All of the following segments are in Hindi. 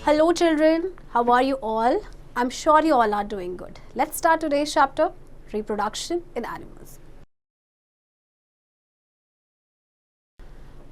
Hello children, how are you all? I'm sure you all are doing good. Let's start today's chapter, Reproduction in Animals.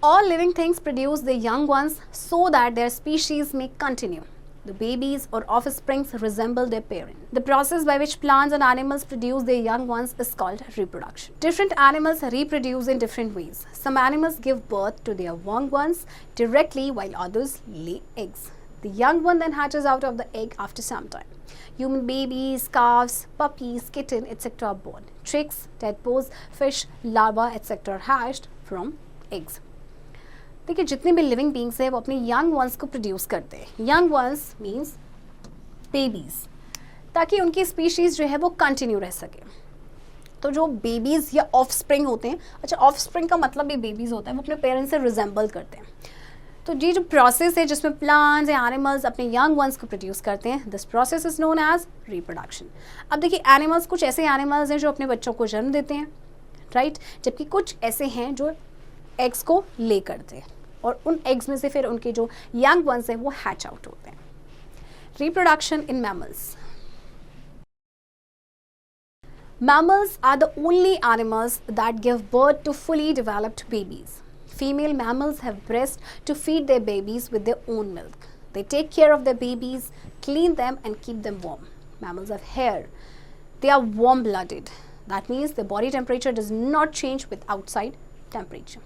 All living things produce their young ones so that their species may continue. The babies or offsprings resemble their parent. The process by which plants and animals produce their young ones is called reproduction. Different animals reproduce in different ways. Some animals give birth to their young ones directly while others lay eggs. The young one then hatches out of the egg after some time. Human babies, calves, puppies, kitten, etc. are born. Chicks, tadpoles, fish, larvae, etc. are hatched from eggs. देखिए जितने भी लिविंग बींग्स हैं वो अपने यंग वंस को प्रोड्यूस करते हैं. यंग वंस मीन्स बेबीज़, ताकि उनकी स्पीशीज़ जो है वो कंटिन्यू रह सके. तो जो बेबीज़ या ऑफस्प्रिंग होते हैं, अच्छा ऑफस्प्रिंग का मतलब भी बेबीज़ होता है, वो अपने पेरेंट्स से रिजेंबल करते हैं. तो ये जो प्रोसेस है जिसमें प्लांट्स या एनिमल्स अपने यंग वंस को प्रोड्यूस करते हैं, this process is known as reproduction. अब देखिए एनिमल्स, कुछ ऐसे एनिमल्स हैं जो अपने बच्चों को जन्म देते हैं, राइट, जबकि कुछ ऐसे हैं जो एग्स को ले करते हैं और उन एग्स में से फिर उनके जो यंग वंस हैं वो हैच आउट होते हैं. Reproduction in mammals. Mammals are the only animals that give birth to fully developed babies. Female mammals have breasts to feed their babies with their own milk. They take care of their babies, clean them and keep them warm. Mammals have hair. They are warm-blooded. That means their body temperature does not change with outside temperature.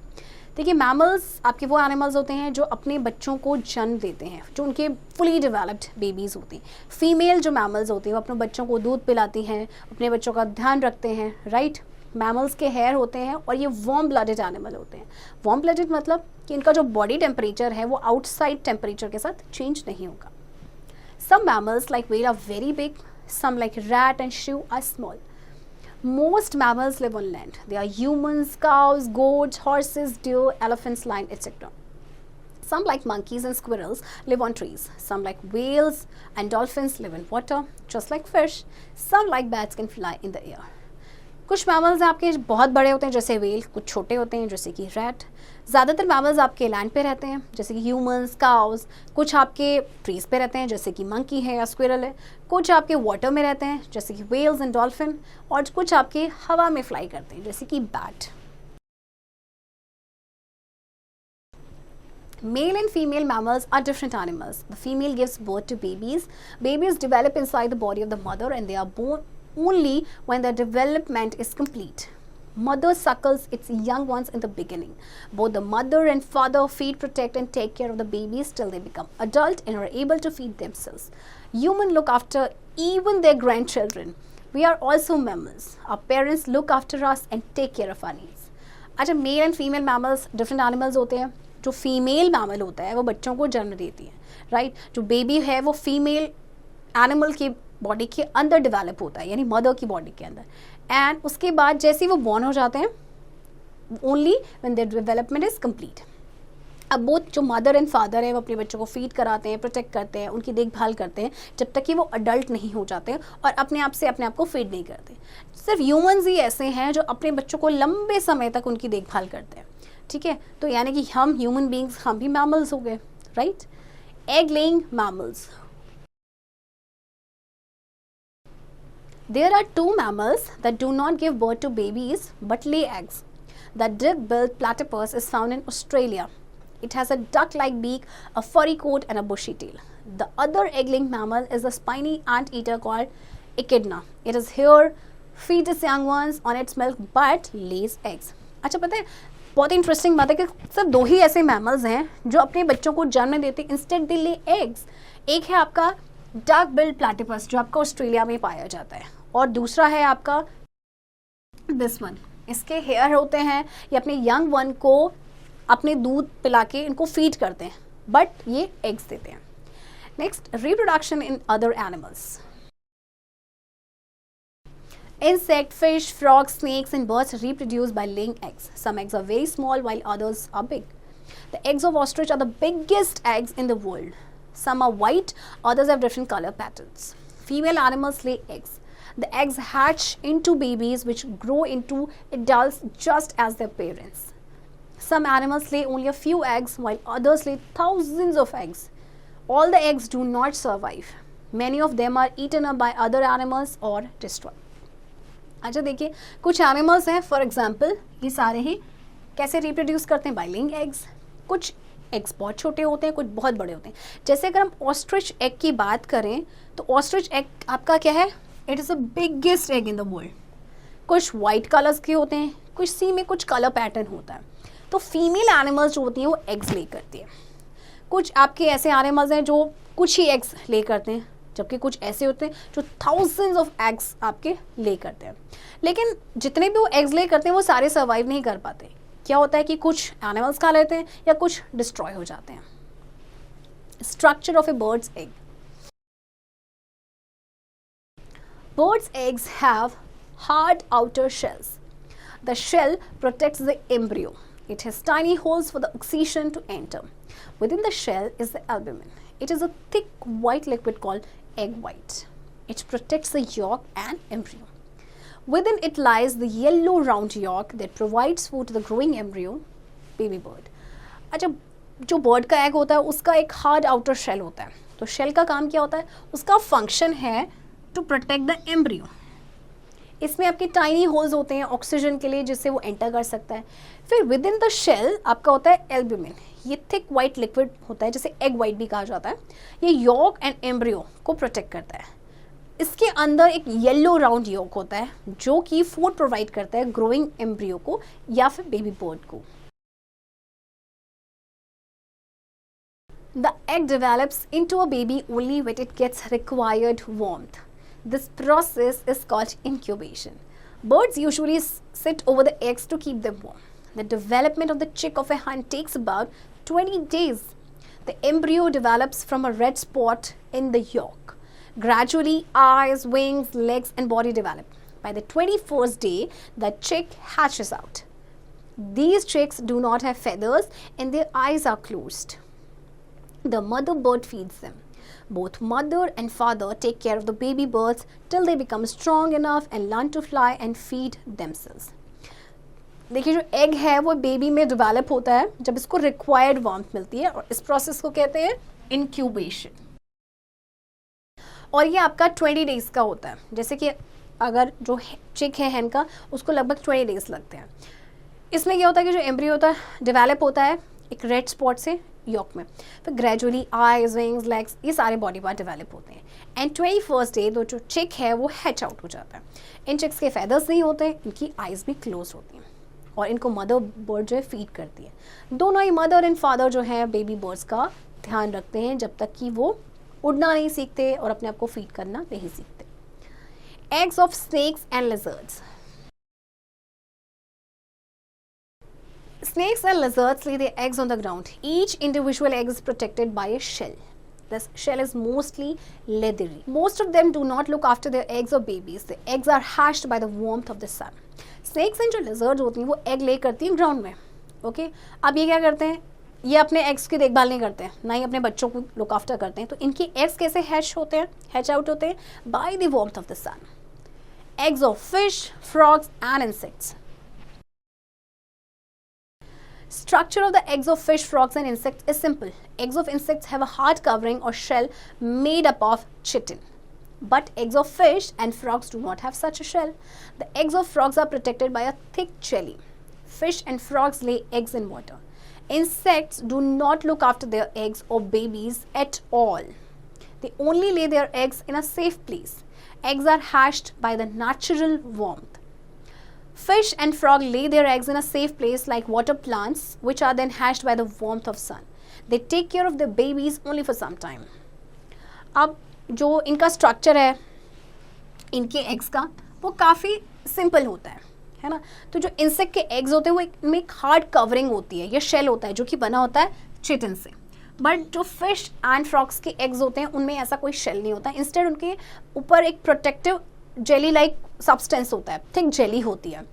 देखिए मैमल्स आपके वो एनिमल्स होते हैं जो अपने बच्चों को जन्म देते हैं, जो उनके फुली डेवलप्ड बेबीज़ होती हैं. फीमेल जो मैमल्स होती हैं वो अपने बच्चों को दूध पिलाती हैं, अपने बच्चों का ध्यान रखते हैं, राइट. मैमल्स के हेयर होते हैं और ये वार्म ब्लडेड एनिमल होते हैं. वार्म ब्लडेड मतलब कि इनका जो बॉडी टेम्परेचर है वो आउटसाइड टेम्परेचर के साथ चेंज नहीं होगा. Some mammals like whale are very big, some like rat and shrew are small. Most mammals live on land. They are humans, cows, goats, horses, deer, elephants, lion, etc. Some like monkeys and squirrels live on trees. Some like whales and dolphins live in water, just like fish. Some like bats can fly in the air. कुछ मैमल्स आपके बहुत बड़े होते हैं जैसे वेल, कुछ छोटे होते हैं जैसे कि रैट. ज़्यादातर मैमल्स आपके लैंड पे रहते हैं जैसे कि ह्यूमंस, काउस. कुछ आपके ट्रीज पे रहते हैं जैसे कि मंकी है या स्क्विरल है. कुछ आपके वाटर में रहते हैं जैसे कि वेल्स एंड डॉल्फिन. और कुछ आपके हवा में फ्लाई करते हैं जैसे कि bat. Male and female mammals are different animals. The female gives birth to babies. Babies develop inside the body of the mother and they are born only when their development is complete. Mother suckles its young ones in the beginning. Both the mother and father feed, protect and take care of the babies till they become adult and are able to feed themselves. Humans look after even their grandchildren. We are also mammals. Our parents look after us and take care of our needs. अच्छा, male and female mammals different animals होते हैं. जो फीमेल मैमल होता है वो बच्चों को जन्म देती है, राइट. जो बेबी है वो फीमेल एनिमल की बॉडी के अंदर डेवलप होता है, यानी मदर की बॉडी के अंदर. एंड उसके बाद जैसे ही वो बॉर्न हो जाते हैं, only when their development is complete. अब बोथ जो मदर एंड फादर है वो अपने बच्चों को फीड कराते हैं, प्रोटेक्ट करते हैं, उनकी देखभाल करते हैं जब तक कि वो अडल्ट नहीं हो जाते हैं और अपने आप से अपने आप को फीड नहीं करते. सिर्फ ह्यूमंस ही ऐसे हैं जो अपने बच्चों को लंबे समय तक उनकी देखभाल करते हैं, ठीक है. तो यानी कि हम ह्यूमन बींग्स, हम भी मैमल्स हो गए, right. Egg laying mammals. There are two mammals that do not give birth to babies but lay eggs. The duck-billed platypus is found in Australia. It has a duck-like beak, a furry coat and a bushy tail. The other egg-laying mammal is the spiny anteater called echidna. It is here, feeds its young ones on its milk but lays eggs. अच्छा, पता है बहुत इंटरेस्टिंग बात है कि सिर्फ दो ही ऐसे मैमल्स हैं जो अपने बच्चों को जन्म देते हैं, इंस्टेड दे ले एग्स. एक है आपका डक बिल्ड प्लैटिपस जो आपका ऑस्ट्रेलिया में पाया जाता है, और दूसरा है आपका दिस वन. इसके हेयर होते हैं, ये अपने यंग वन को अपने दूध पिला के इनको फीड करते हैं, बट ये एग्स देते हैं. Next, reproduction in other animals. Insect, fish, frogs, snakes and birds reproduce by laying eggs. Some eggs are very small while others are big. The eggs of ostrich are the biggest eggs in the world. Some are white, others have different color patterns. Female animals lay eggs. The eggs hatch into babies which grow into adults just as their parents. Some animals lay only a few eggs while others lay thousands of eggs. All the eggs do not survive. Many of them are eaten up by other animals or destroyed. अच्छा देखिए, कुछ एनिमल्स हैं, फॉर एग्जाम्पल ये सारे ही कैसे रिप्रोड्यूस करते हैं, बाय लेइंग एग्स. कुछ एग्स बहुत छोटे होते हैं, कुछ बहुत बड़े होते हैं. जैसे अगर हम ऑस्ट्रिच एग की बात करें तो ऑस्ट्रिच एग आपका क्या है, it is the biggest egg in the world. कुछ वाइट कलर्स के होते हैं, कुछ सी में कुछ कलर पैटर्न होता है. तो फीमेल एनिमल्स जो होती हैं वो एग्स ले करती है. कुछ आपके ऐसे एनिमल्स हैं जो कुछ ही एग्स ले करते हैं, जबकि कुछ ऐसे होते हैं जो थाउजेंड्स ऑफ एग्स आपके ले करते हैं. लेकिन जितने भी वो एग्स ले करते हैं वो सारे सर्वाइव नहीं कर पाते. क्या होता है कि कुछ एनिमल्स खा लेते हैं या कुछ डिस्ट्रॉय हो जाते हैं. Structure of A birds egg. Birds' eggs have hard outer shells. The shell protects the embryo. It has tiny holes for the oxygen to enter. Within the shell is the albumin. It is a thick white liquid called egg white. It protects the yolk and embryo. Within it lies the yellow round yolk that provides food to the growing embryo, baby bird. अच्छा, जो बर्ड का एग होता है उसका एक हार्ड आउटर शेल होता है. तो शेल का काम क्या होता है, उसका फंक्शन है टू प्रोटेक्ट द एम्ब्रियो. इसमें आपके टाइनी होल्स होते हैं ऑक्सीजन के लिए जिससे वो एंटर कर सकता है. फिर विद इन द शेल आपका होता है एल्ब्यूमिन. ये थिक वाइट लिक्विड होता है जिसे एग वाइट भी कहा जाता है. ये यॉक एंड एम्ब्रियो को प्रोटेक्ट करता है. इसके अंदर एक येलो राउंड यॉक होता है जो कि फूड प्रोवाइड करता है ग्रोइंग एम्ब्रियो को या फिर बेबी बर्ड को. The egg develops into a baby only when it gets required warmth. This process is called incubation. Birds usually sit over the eggs to keep them warm. The development of the chick of a hen takes about 20 days. The embryo develops from a red spot in the yolk. Gradually, eyes, wings, legs, and body develop. By the 21st day, the chick hatches out. These chicks do not have feathers and their eyes are closed. The mother bird feeds them. Both mother and father take care of the baby birds till they become strong enough and learn to fly and feed themselves. देखिए, जो एग है वो बेबी में डेवलप होता है जब इसको रिक्वायर्ड वार्मथ मिलती है और इस प्रोसेस को कहते हैं इंक्यूबेशन. और ये आपका 20 डेज का होता है. जैसे कि अगर जो चिक है हैन का उसको लगभग 20 डेज लगते हैं. इसमें क्या होता है कि जो एम्ब्रियो होता है डेवलप होता है एक रेड स्पॉट से यॉक में. फिर ग्रेजुअली आईज, विंग्स, लेग्स ये सारे बॉडी पार्ट डेवलप होते हैं. एंड 21st डे जो चिक है वो हैच आउट हो जाता है. इन चिक्स के फेदर्स नहीं होते, इनकी आइज भी क्लोज होती हैं और इनको मदर बर्ड जो है फीड करती है. दोनों ही मदर एंड फादर जो है बेबी बर्ड्स का ध्यान रखते हैं जब तक कि वो उड़ना नहीं सीखते और अपने आप को फीड करना नहीं सीखते. Eggs of snakes and lizards. Snakes and lizards lay their eggs on the ground. Each individual egg is protected by a shell. This shell is mostly leathery. Most of them do not look after their eggs or babies. The eggs are hatched by the warmth of the sun. Snakes and जो lizards होती हैं वो egg lay करती हैं ground में. Okay? अब ये क्या करते हैं, ये अपने eggs की देखभाल नहीं करते हैं, ना ही अपने बच्चों को look after करते हैं. तो इनके eggs कैसे hatch होते हैं, hatch out होते हैं? By the warmth of the sun. Eggs of fish, frogs and insects. Structure of the eggs of fish, frogs and insects is simple. Eggs of insects have a hard covering or shell made up of chitin. But eggs of fish and frogs do not have such a shell. The eggs of frogs are protected by a thick jelly. Fish and frogs lay eggs in water. Insects do not look after their eggs or babies at all. They only lay their eggs in a safe place. Eggs are hatched by the natural warmth. Fish and frog lay their eggs in a safe place like water plants, which are then hatched by the warmth of sun. They take care of their babies only for some time. अब जो इनका स्ट्रक्चर है इनके एग्स का वो काफ़ी सिंपल होता है ना. तो जो इंसेक्ट के एग्स होते हैं वो इनमें एक हार्ड कवरिंग होती है, ये शेल होता है जो कि बना होता है चिटिन से. बट जो फिश एंड फ्रॉग्स के एग्स होते हैं उनमें ऐसा कोई शेल नहीं होता. इंस्टेड उनके ऊपर एक प्रोटेक्टिव जेली लाइक सब्सटेंस होता है, थिक जेली होती है.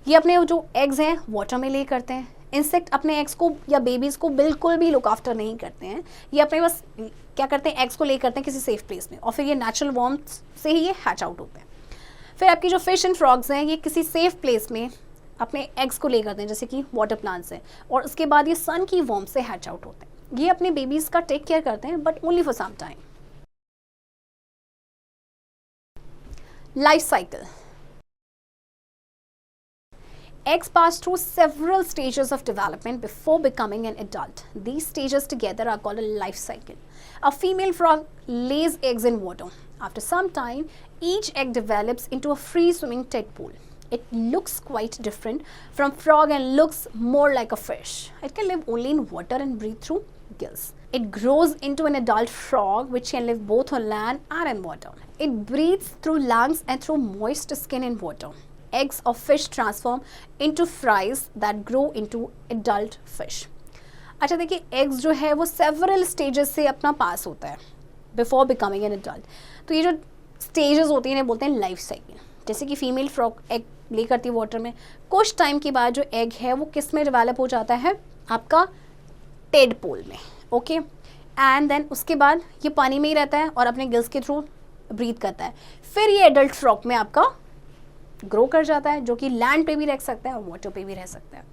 ये अपने जो एग्स हैं वाटर में ले करते हैं. इंसेक्ट अपने एग्स को या बेबीज़ को बिल्कुल भी लुक आफ्टर नहीं करते हैं. ये अपने बस क्या करते हैं, एग्स को ले करते हैं किसी सेफ प्लेस में और फिर ये नेचुरल वार्मथ से ही ये हैच आउट होते हैं. फिर आपकी जो फिश एंड फ्रॉग्स हैं ये किसी सेफ प्लेस में अपने एग्स को ले करते हैं जैसे कि वाटर प्लांट्स हैं और उसके बाद ये सन की वार्मथ से हैच आउट होते हैं. ये अपने बेबीज का टेक केयर करते हैं, but only for some time. Life cycle. Eggs pass through several stages of development before becoming an adult. These stages together are called a life cycle. A female frog lays eggs in water. After some time, each egg develops into a free-swimming tadpole. It looks quite different from frog and looks more like a fish. It can live only in water and breathe through gills. It grows into an adult frog which can live both on land and in water. It breathes through lungs and through moist skin in water. Eggs of fish transform into fries that grow into adult fish. अच्छा देखिए, eggs जो है वो several stages से अपना पास होता है before becoming an adult. तो ये जो stages होती हैं बोलते हैं लाइफ साइकिल. जैसे कि फीमेल फ्रॉग एग ले करती है वाटर में, कुछ टाइम के बाद जो एग है वो किस में डेवलप हो जाता है, आपका टेडपोल में. ओके, एंड देन उसके बाद ये पानी में ही रहता है और अपने गिल्स के थ्रू ब्रीथ करता है. फिर ये एडल्ट फ्रॉग में आपका ग्रो कर जाता है, जो कि लैंड पे भी रह सकता है और वाटर पे भी रह सकता है.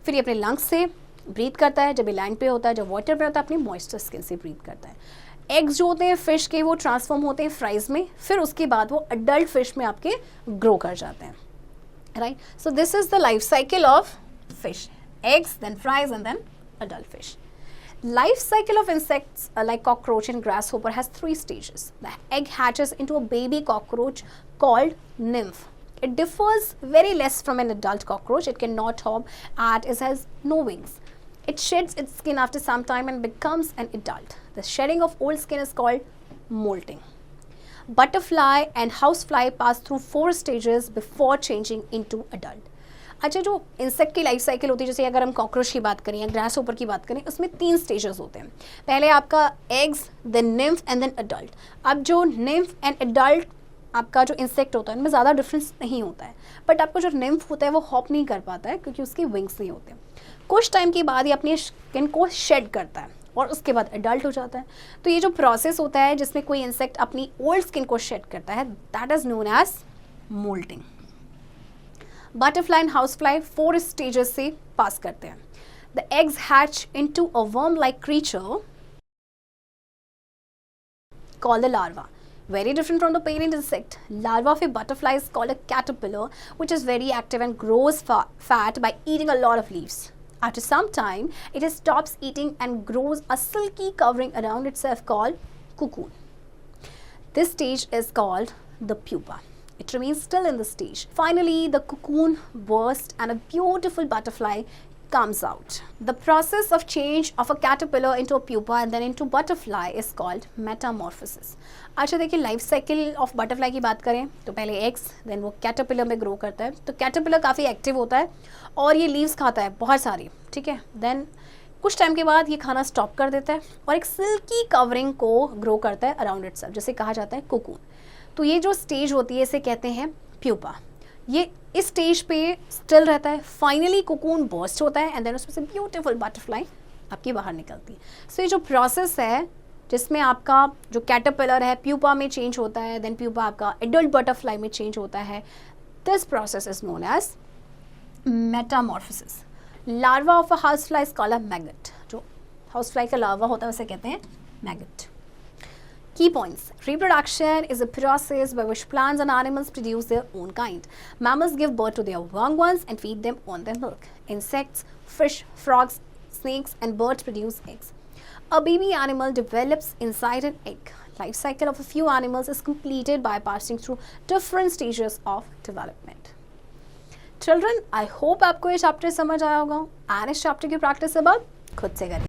फिर ये अपने लंग्स से ब्रीथ करता है, जब ये लैंड पे होता है, जब वाटर पे होता है अपनी मॉइस्चर स्किन से ब्रीथ करता है. एग्स जो होते हैं फिश के वो ट्रांसफॉर्म होते हैं फ्राइज में, फिर उसके बाद वो अडल्ट फिश में आपके ग्रो कर जाते हैं. Right, so this is the life cycle of fish. Eggs, then fries and then adult fish. Life cycle of insects like cockroach and grasshopper has 3 stages. The egg hatches into a baby cockroach called nymph. It differs very less from an adult cockroach. It cannot hop and it has no wings. It sheds its skin after some time and becomes an adult. The shedding of old skin is called molting. Butterfly and housefly pass through 4 stages before changing into adult. अच्छा, जो इंसेक्ट की लाइफ साइकिल होती है, जैसे अगर हम कॉकरोच की बात करें या ग्रास होपर की बात करें, उसमें 3 स्टेजेस होते हैं. पहले आपका eggs, then nymph and then adult. अब जो निम्फ एंड अडल्ट आपका जो इंसेक्ट होता है उनमें ज़्यादा डिफरेंस नहीं होता है, बट आपका जो निम्फ होता है वो हॉप नहीं कर पाता है क्योंकि उसके विंग्स नहीं होते. कुछ टाइम के बाद ये अपनी स्किन को शेड करता है और उसके बाद अडल्ट हो जाता है. तो ये जो प्रोसेस होता है जिसमें कोई इंसेक्ट अपनी ओल्ड स्किन को शेड करता है, that is known as moulting. Butterfly and housefly 4 stages से पास करते हैं. The eggs hatch into a worm like creature called the larva. Very different from the parent insect. Larva of a butterfly is called a caterpillar, which is very active and grows fat by eating a lot of leaves. After some time, it stops eating and grows a silky covering around itself called cocoon. This stage is called the pupa. It remains still in the stage. Finally, the cocoon bursts and a beautiful butterfly comes out. The process of change of a caterpillar into a pupa and then into butterfly is called metamorphosis. अच्छा देखिए, लाइफ साइकिल ऑफ बटरफ्लाई की बात करें तो पहले एग्स, देन वो कैटरपिलर में ग्रो करता है. तो कैटरपिलर काफ़ी एक्टिव होता है और ये लीव्स खाता है बहुत सारी, ठीक है. देन कुछ टाइम के बाद ये खाना स्टॉप कर देता है और एक सिल्की कवरिंग को ग्रो करता है अराउंड इटसेल्फ, जिसे कहा जाता है कोकून. तो ये जो स्टेज होती है इसे कहते हैं प्यूपा. ये इस स्टेज पे स्टिल रहता है. फाइनली कोकून बर्स्ट होता है एंड देन उसमें से ब्यूटीफुल बटरफ्लाई आपकी बाहर निकलती है. सो ये जो प्रोसेस है जिसमें आपका जो कैटरपिलर है प्यूपा में चेंज होता है, देन प्यूपा आपका एडल्ट बटरफ्लाई में चेंज होता है, this process is known as metamorphosis. Larva of a housefly is called a maggot. जो हाउसफ्लाई का लार्वा होता है उसे कहते हैं maggot. Key points. Reproduction is a process by which plants and animals produce their own kind. Mammals give birth to their young ones and feed them on their milk. Insects, fish, frogs, snakes and birds produce eggs. A baby animal develops inside an egg. Life cycle of a few animals is completed by passing through different stages of development. Children, I hope आपको ये चैप्टर समझ आया होगा. And इस चैप्टर की प्रैक्टिस अब आप खुद से करें.